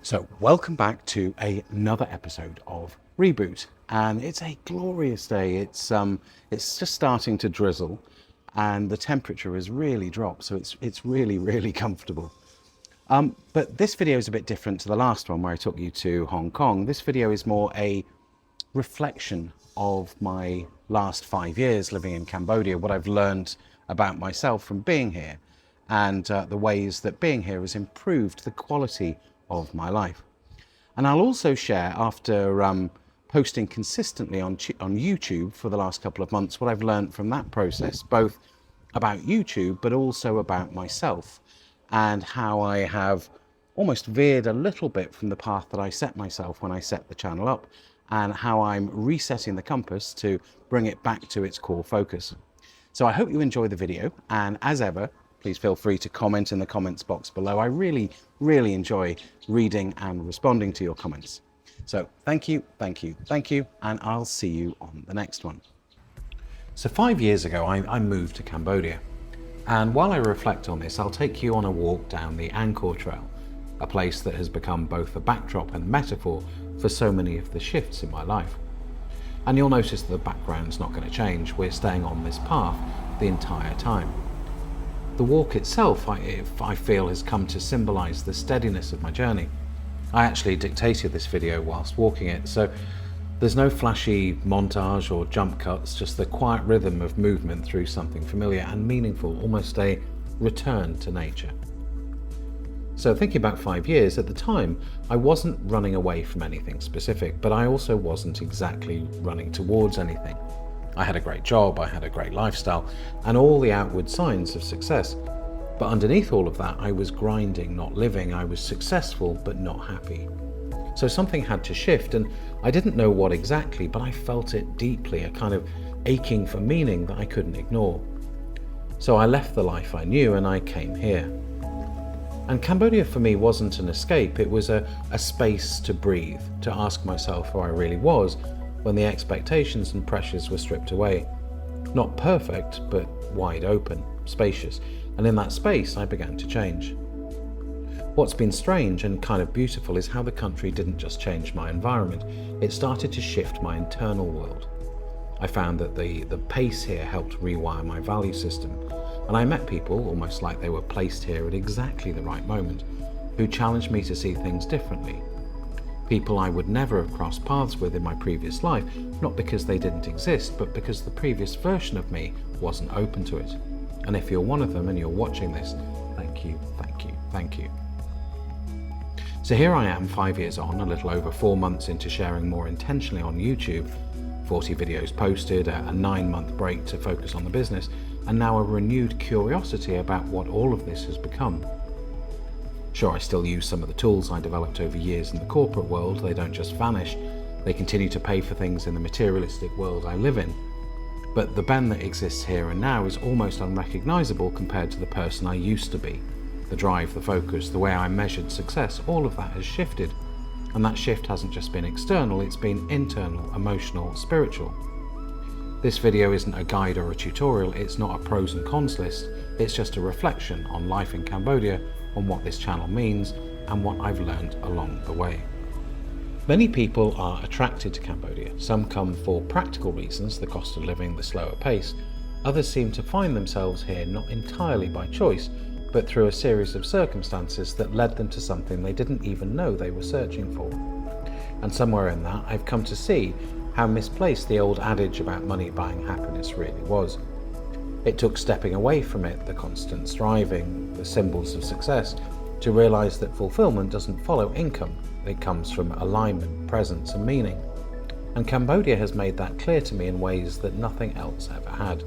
So welcome back to another episode of Reboot, and it's a glorious day. It's just starting to drizzle, and the temperature has really dropped, so it's really comfortable. But this video is a bit different to the last one where I took you to Hong Kong. This video is more a reflection of my last 5 years living in Cambodia, what I've learned about myself from being here, and the ways that being here has improved the quality of my life. And I'll also share, after posting consistently on YouTube for the last couple of months, what I've learned from that process, both about YouTube but also about myself, and how I have almost veered a little bit from the path that I set myself when I set the channel up, and how I'm resetting the compass to bring it back to its core focus. So I hope you enjoy the video, and as ever, please feel free to comment in the comments box below. I really enjoy reading and responding to your comments. So thank you, and I'll see you on the next one. So 5 years ago, I moved to Cambodia. And while I reflect on this, I'll take you on a walk down the Angkor Trail, a place that has become both a backdrop and metaphor for so many of the shifts in my life. And you'll notice that the background's not going to change. We're staying on this path the entire time. The walk itself, I feel, has come to symbolize the steadiness of my journey. I actually dictated this video whilst walking it, so there's no flashy montage or jump cuts, just the quiet rhythm of movement through something familiar and meaningful, almost a return to nature. So thinking back 5 years, at the time, I wasn't running away from anything specific, but I also wasn't exactly running towards anything. I had a great job, I had a great lifestyle, and all the outward signs of success. But underneath all of that, I was grinding, not living. I was successful, but not happy. So something had to shift, and I didn't know what exactly, but I felt it deeply, a kind of aching for meaning that I couldn't ignore. So I left the life I knew and I came here. And Cambodia for me wasn't an escape, it was a space to breathe, to ask myself who I really was when the expectations and pressures were stripped away. Not perfect, but wide open, spacious, and in that space I began to change. What's been strange and kind of beautiful is how the country didn't just change my environment, it started to shift my internal world. I found that the pace here helped rewire my value system, and I met people, almost like they were placed here at exactly the right moment, who challenged me to see things differently. People I would never have crossed paths with in my previous life, not because they didn't exist, but because the previous version of me wasn't open to it. And if you're one of them and you're watching this, thank you. So here I am 5 years on, a little over 4 months into sharing more intentionally on YouTube, 40 videos posted, a 9-month break to focus on the business, and now a renewed curiosity about what all of this has become. Sure, I still use some of the tools I developed over years in the corporate world. They don't just vanish, they continue to pay for things in the materialistic world I live in. But the Ben that exists here and now is almost unrecognizable compared to the person I used to be. The drive, the focus, the way I measured success, all of that has shifted. And that shift hasn't just been external, it's been internal, emotional, spiritual. This video isn't a guide or a tutorial, it's not a pros and cons list, it's just a reflection on life in Cambodia, on what this channel means, and what I've learned along the way. Many people are attracted to Cambodia. Some come for practical reasons, the cost of living, the slower pace. Others seem to find themselves here not entirely by choice, but through a series of circumstances that led them to something they didn't even know they were searching for. And somewhere in that, I've come to see how misplaced the old adage about money buying happiness really was. It took stepping away from it, the constant striving, the symbols of success, to realize that fulfillment doesn't follow income. It comes from alignment, presence, and meaning. And Cambodia has made that clear to me in ways that nothing else ever had.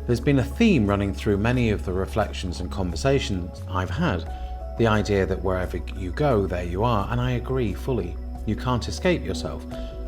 There's been a theme running through many of the reflections and conversations I've had, the idea that wherever you go, there you are, and I agree fully. You can't escape yourself.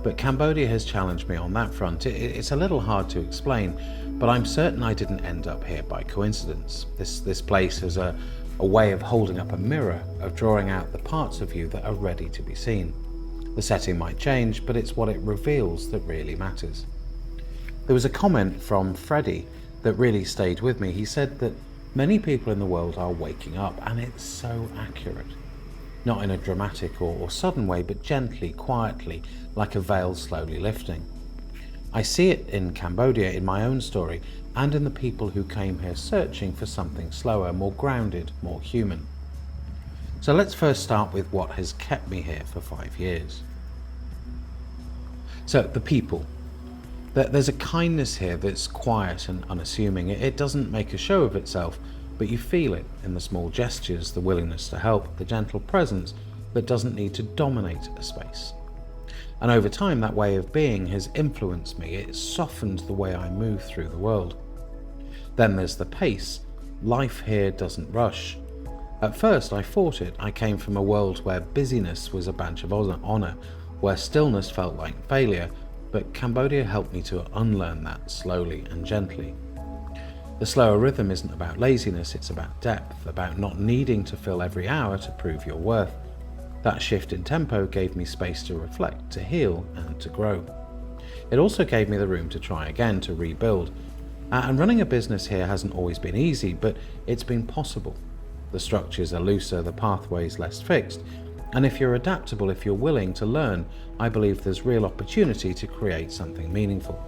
But Cambodia has challenged me on that front. It's a little hard to explain, but I'm certain I didn't end up here by coincidence. This place has a way of holding up a mirror, of drawing out the parts of you that are ready to be seen. The setting might change, but it's what it reveals that really matters. There was a comment from Freddie that really stayed with me. He said that many people in the world are waking up, and it's so accurate. not in a dramatic or sudden way, but gently, quietly, like a veil slowly lifting. I see it in Cambodia, in my own story, and in the people who came here searching for something slower, more grounded, more human. So let's first start with what has kept me here for 5 years. So the people. There's a kindness here that's quiet and unassuming. It doesn't make a show of itself, but you feel it in the small gestures, the willingness to help, the gentle presence that doesn't need to dominate a space. And over time, that way of being has influenced me. It's softened the way I move through the world. Then there's the pace. Life here doesn't rush. At first, I fought it. I came from a world where busyness was a badge of honor, where stillness felt like failure, but Cambodia helped me to unlearn that slowly and gently. The slower rhythm isn't about laziness, it's about depth, about not needing to fill every hour to prove your worth. That shift in tempo gave me space to reflect, to heal, and to grow. It also gave me the room to try again, to rebuild. And running a business here hasn't always been easy, but it's been possible. The structures are looser, the pathways less fixed, and if you're adaptable, if you're willing to learn, I believe there's real opportunity to create something meaningful.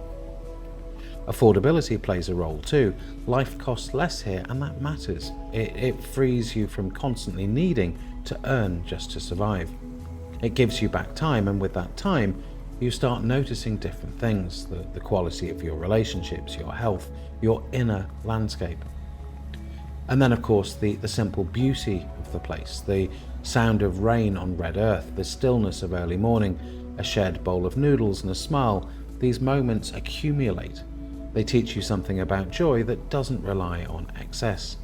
Affordability plays a role too. Life costs less here, and that matters. It frees you from constantly needing to earn just to survive. It gives you back time, and with that time, you start noticing different things, the quality of your relationships, your health, your inner landscape. And then, of course, the simple beauty of the place, the sound of rain on red earth, the stillness of early morning, a shared bowl of noodles and a smile. These moments accumulate. They teach you something about joy that doesn't rely on excess.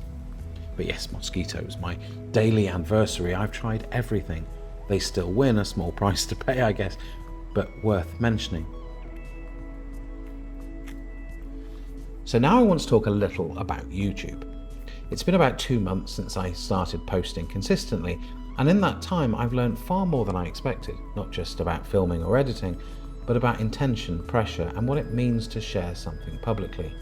But yes, mosquitoes, my daily adversary. I've tried everything. They still win, a small price to pay, I guess, but worth mentioning. So now I want to talk a little about YouTube. It's been about 2 months since I started posting consistently, and in that time I've learned far more than I expected, not just about filming or editing, but about intention, pressure, and what it means to share something publicly.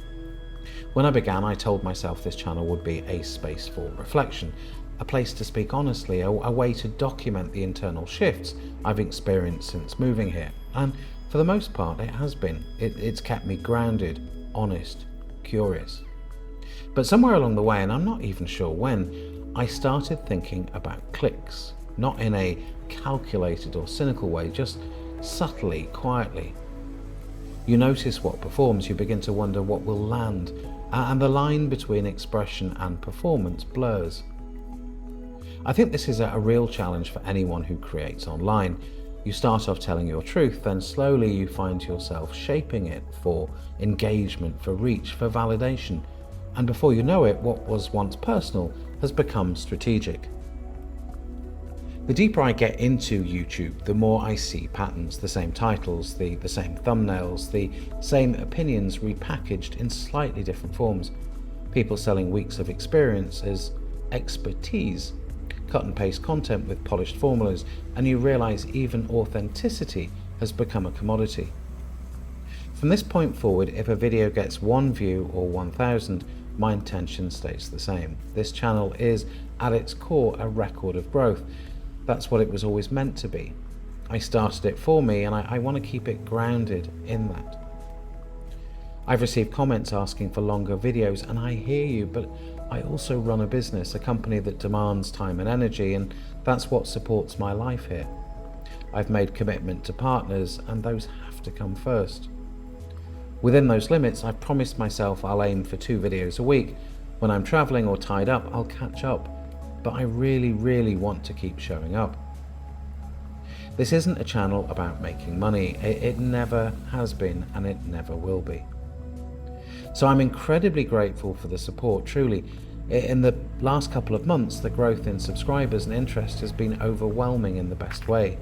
When I began, I told myself this channel would be a space for reflection, a place to speak honestly, a way to document the internal shifts I've experienced since moving here. And for the most part, it has been. It's kept me grounded, honest, curious. But somewhere along the way, and I'm not even sure when, I started thinking about clicks, not in a calculated or cynical way, just subtly, quietly. You notice what performs, you begin to wonder what will land, and the line between expression and performance blurs. I think this is a real challenge for anyone who creates online. You start off telling your truth, then slowly you find yourself shaping it for engagement, for reach, for validation. And before you know it, what was once personal has become strategic. The deeper I get into YouTube, the more I see patterns, the same titles, the same thumbnails, the same opinions repackaged in slightly different forms. People selling weeks of experience as expertise, cut and paste content with polished formulas, and you realize even authenticity has become a commodity. From this point forward, if a video gets 1 view or 1,000, my intention stays the same. This channel is, at its core, a record of growth. That's what it was always meant to be. I started it for me, and I want to keep it grounded in that. I've received comments asking for longer videos, and I hear you, but I also run a business, a company that demands time and energy, and that's what supports my life here. I've made commitment to partners, and those have to come first. Within those limits, I've promised myself I'll aim for 2 videos a week. When I'm traveling or tied up, I'll catch up. But I really, really want to keep showing up. This isn't a channel about making money. It never has been, and it never will be. So I'm incredibly grateful for the support, truly. In the last couple of months, the growth in subscribers and interest has been overwhelming in the best way.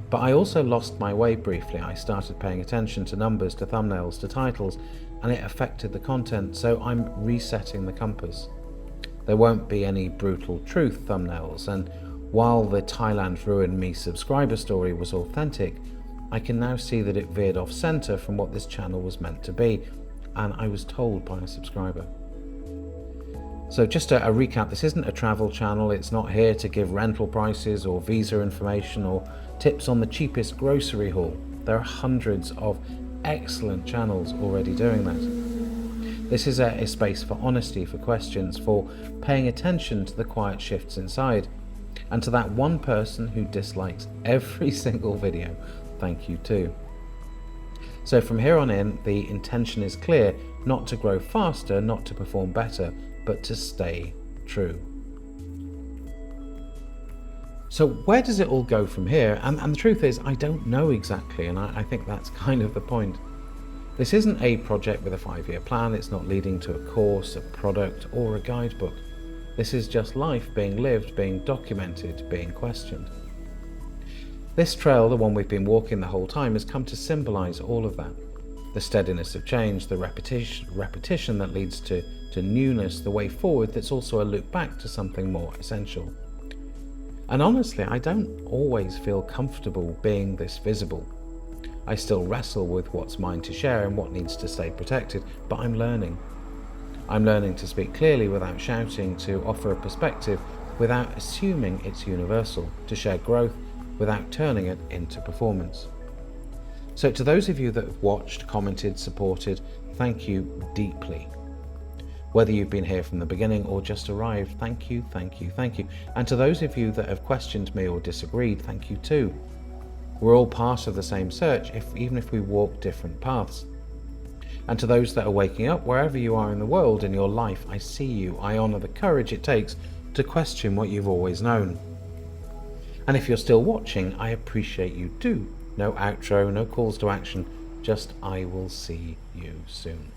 But I also lost my way briefly. I started paying attention to numbers, to thumbnails, to titles, and it affected the content, so I'm resetting the compass. There won't be any brutal truth thumbnails, and while the Thailand ruined me subscriber story was authentic, I can now see that it veered off center from what this channel was meant to be, and I was told by a subscriber. So just a recap, this isn't a travel channel. It's not here to give rental prices or visa information or tips on the cheapest grocery haul. There are hundreds of excellent channels already doing that. This is a space for honesty, for questions, for paying attention to the quiet shifts inside. And to that one person who dislikes every single video, thank you too. So from here on in, the intention is clear: not to grow faster, not to perform better, but to stay true. So where does it all go from here? And the truth is, I don't know exactly, and I think that's kind of the point. This isn't a project with a 5-year plan. It's not leading to a course, a product, or a guidebook. This is just life being lived, being documented, being questioned. This trail, the one we've been walking the whole time, has come to symbolize all of that. The steadiness of change, the repetition that leads to newness, the way forward that's also a loop back to something more essential. And honestly, I don't always feel comfortable being this visible. I still wrestle with what's mine to share and what needs to stay protected, but I'm learning. I'm learning to speak clearly without shouting, to offer a perspective without assuming it's universal, to share growth without turning it into performance. So to those of you that have watched, commented, supported, thank you deeply. Whether you've been here from the beginning or just arrived, thank you, thank you, thank you. And to those of you that have questioned me or disagreed, thank you too. We're all part of the same search, even if we walk different paths. And to those that are waking up, wherever you are in the world, in your life, I see you. I honor the courage it takes to question what you've always known. And if you're still watching, I appreciate you too. No outro, no calls to action, just I will see you soon.